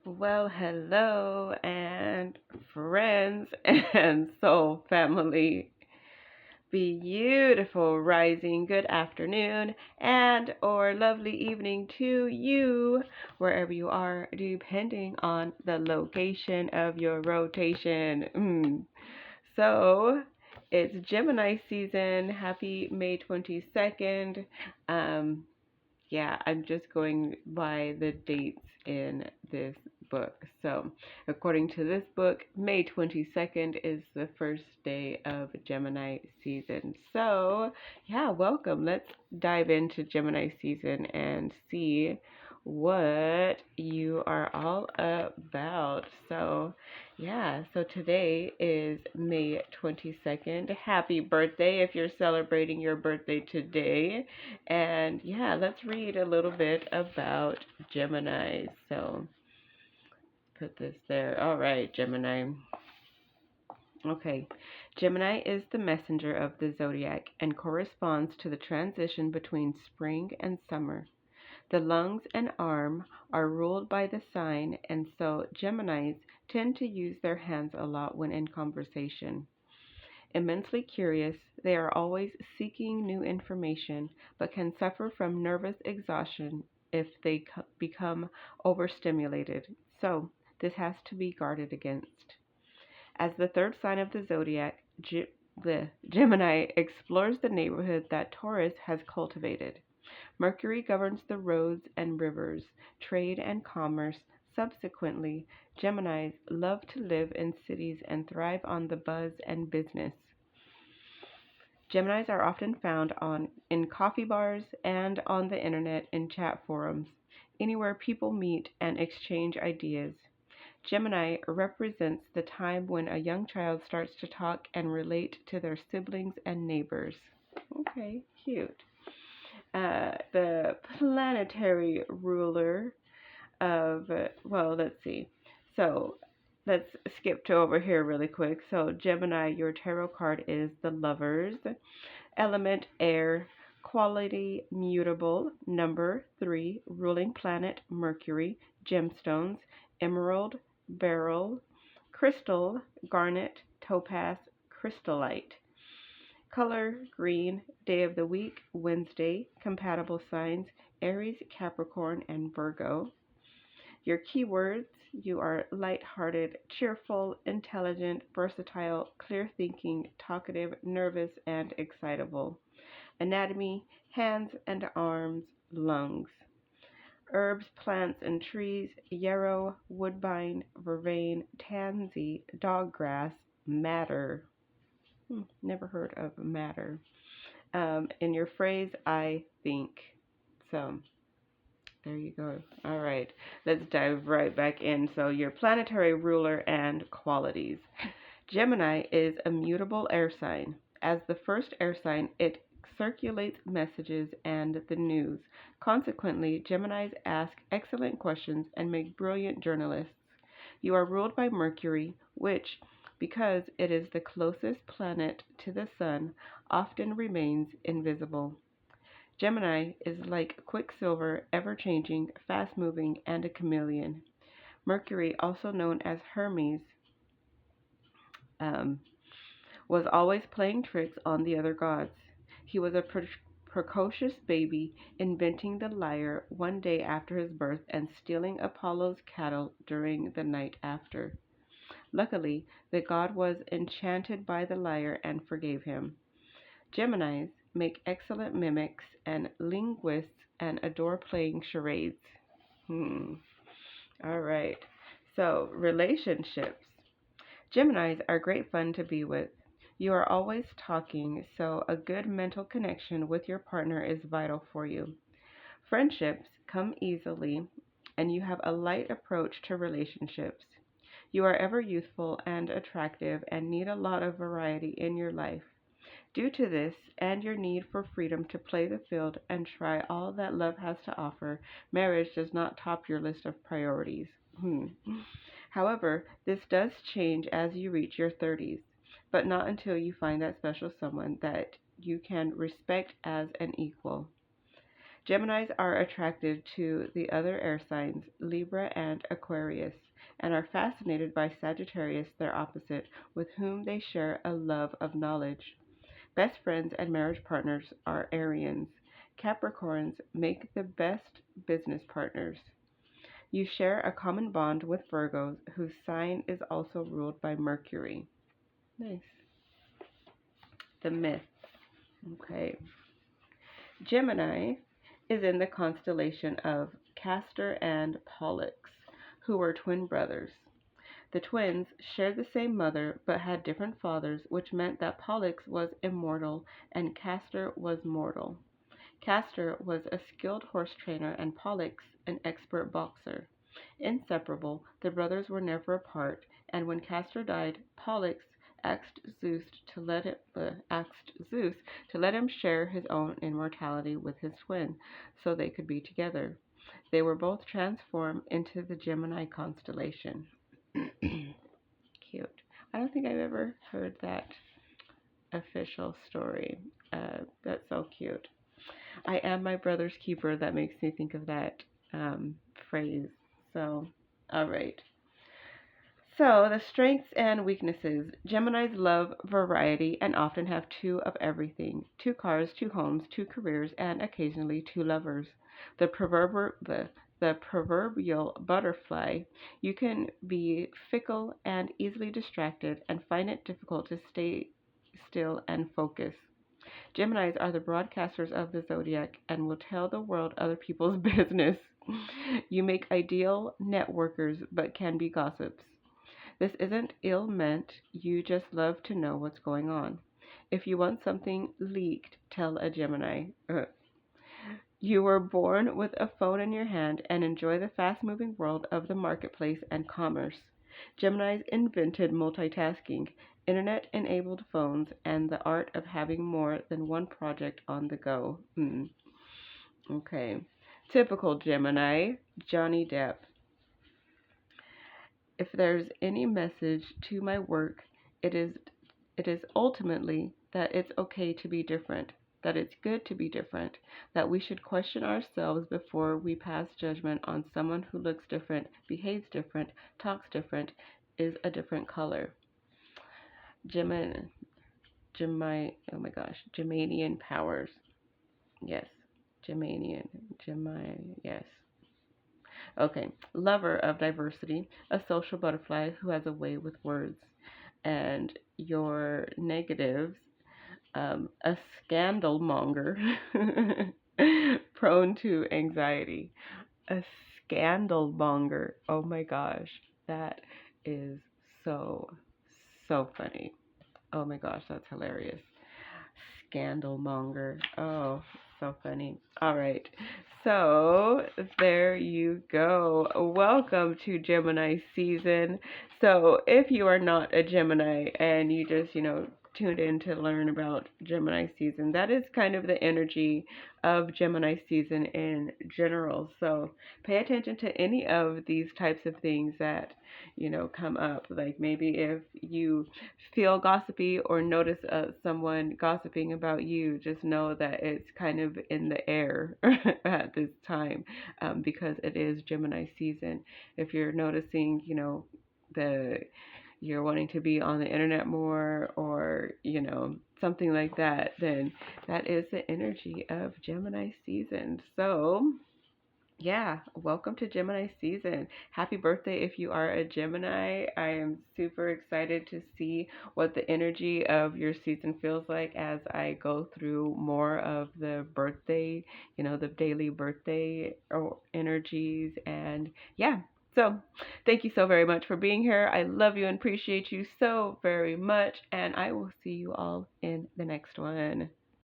Well, hello and friends and soul family. Beautiful rising, good afternoon, and or lovely evening to you, wherever you are, depending on the location of your rotation. So, it's Gemini season. Happy May 22nd. Um, yeah, I'm just going by the dates in this book. So, according to this book, May 22nd is the first day of Gemini season. So, yeah, welcome. Let's dive into Gemini season and see what you are all about. So today is May 22nd. Happy birthday if you're celebrating your birthday today. And yeah, let's read a little bit about Gemini. So put this there. All right, Gemini. Okay. Gemini is the messenger of the zodiac and corresponds to the transition between spring and summer. The lungs and arm are ruled by the sign, and so Geminis tend to use their hands a lot when in conversation. Immensely curious, they are always seeking new information, but can suffer from nervous exhaustion if they become overstimulated. So, this has to be guarded against. As the third sign of the zodiac, the Gemini explores the neighborhood that Taurus has cultivated. Mercury governs the roads and rivers, trade and commerce. Subsequently, Geminis love to live in cities and thrive on the buzz and business. Geminis are often found in coffee bars and on the internet in chat forums, anywhere people meet and exchange ideas. Gemini represents the time when a young child starts to talk and relate to their siblings and neighbors. Okay, cute. The planetary ruler of, let's see. So let's skip to over here really quick. So, Gemini, your tarot card is the Lovers, element air, quality mutable, number 3, ruling planet Mercury, gemstones, emerald, beryl, crystal, garnet, topaz, crystallite. Color green, day of the week, Wednesday, compatible signs, Aries, Capricorn, and Virgo. Your keywords, you are light-hearted, cheerful, intelligent, versatile, clear-thinking, talkative, nervous, and excitable. Anatomy, hands and arms, lungs. Herbs, plants, and trees, yarrow, woodbine, vervain, tansy, doggrass, madder. Never heard of madder. In your phrase, I think. So, there you go. All right, let's dive right back in. So, your planetary ruler and qualities. Gemini is a mutable air sign. As the first air sign, it circulates messages and the news. Consequently, Geminis ask excellent questions and make brilliant journalists. You are ruled by Mercury, which, because it is the closest planet to the Sun, often remains invisible. Gemini is like quicksilver, ever changing, fast moving, and a chameleon. Mercury, also known as Hermes, um, was always playing tricks on the other gods. He was a precocious baby, inventing the lyre one day after his birth and stealing Apollo's cattle during the night after. Luckily, the god was enchanted by the lyre and forgave him. Geminis make excellent mimics and linguists and adore playing charades. Hmm. All right. So, relationships. Geminis are great fun to be with. You are always talking, so a good mental connection with your partner is vital for you. Friendships come easily, and you have a light approach to relationships. You are ever youthful and attractive and need a lot of variety in your life. Due to this and your need for freedom to play the field and try all that love has to offer, marriage does not top your list of priorities. However, this does change as you reach your 30s, but not until you find that special someone that you can respect as an equal. Geminis are attracted to the other air signs, Libra and Aquarius, and are fascinated by Sagittarius, their opposite, with whom they share a love of knowledge. Best friends and marriage partners are Arians. Capricorns make the best business partners. You share a common bond with Virgos, whose sign is also ruled by Mercury. Nice. The myth. Okay. Gemini is in the constellation of Castor and Pollux, who were twin brothers. The twins shared the same mother but had different fathers, which meant that Pollux was immortal and Castor was mortal. Castor was a skilled horse trainer and Pollux an expert boxer. Inseparable, the brothers were never apart, and when Castor died, Pollux asked Zeus to let him share his own immortality with his twin, so they could be together. They were both transformed into the Gemini constellation. Cute. I don't think I've ever heard that official story. That's so cute. I am my brother's keeper. That makes me think of that phrase. So, all right. So, the strengths and weaknesses. Geminis love variety and often have two of everything: two cars, two homes, two careers, and occasionally two lovers. The proverbial butterfly, you can be fickle and easily distracted and find it difficult to stay still and focus. Geminis are the broadcasters of the zodiac and will tell the world other people's business. You make ideal networkers but can be gossips. This isn't ill meant, you just love to know what's going on. If you want something leaked, tell a Gemini. You were born with a phone in your hand and enjoy the fast moving world of the marketplace and commerce. Geminis invented multitasking, internet enabled phones, and the art of having more than one project on the go. Okay. Typical Gemini, Johnny Depp. If there's any message to my work, it is it is ultimately that it's okay to be different, that it's good to be different, that we should question ourselves before we pass judgment on someone who looks different, behaves different, talks different, is a different color. Oh my gosh, Geminian powers. Yes, yes. Okay, lover of diversity, a social butterfly who has a way with words. And your negatives, a scandal monger, prone to anxiety. A scandal monger. Oh my gosh, that is so, so funny. Oh my gosh, that's hilarious. Scandal monger. Oh, so funny. All right. So there you go. Welcome to Gemini season. So if you are not a Gemini and you just, tuned in to learn about Gemini season, that is kind of the energy of Gemini season in general. So pay attention to any of these types of things that, come up. Like maybe if you feel gossipy or notice someone gossiping about you, just know that it's kind of in the air at this time, because it is Gemini season. If you're noticing, the you're wanting to be on the internet more or, something like that, then that is the energy of Gemini season. So, yeah, welcome to Gemini season. Happy birthday if you are a Gemini. I am super excited to see what the energy of your season feels like as I go through more of the birthday, the daily birthday energies. And yeah, so thank you so very much for being here. I love you and appreciate you so very much. And I will see you all in the next one.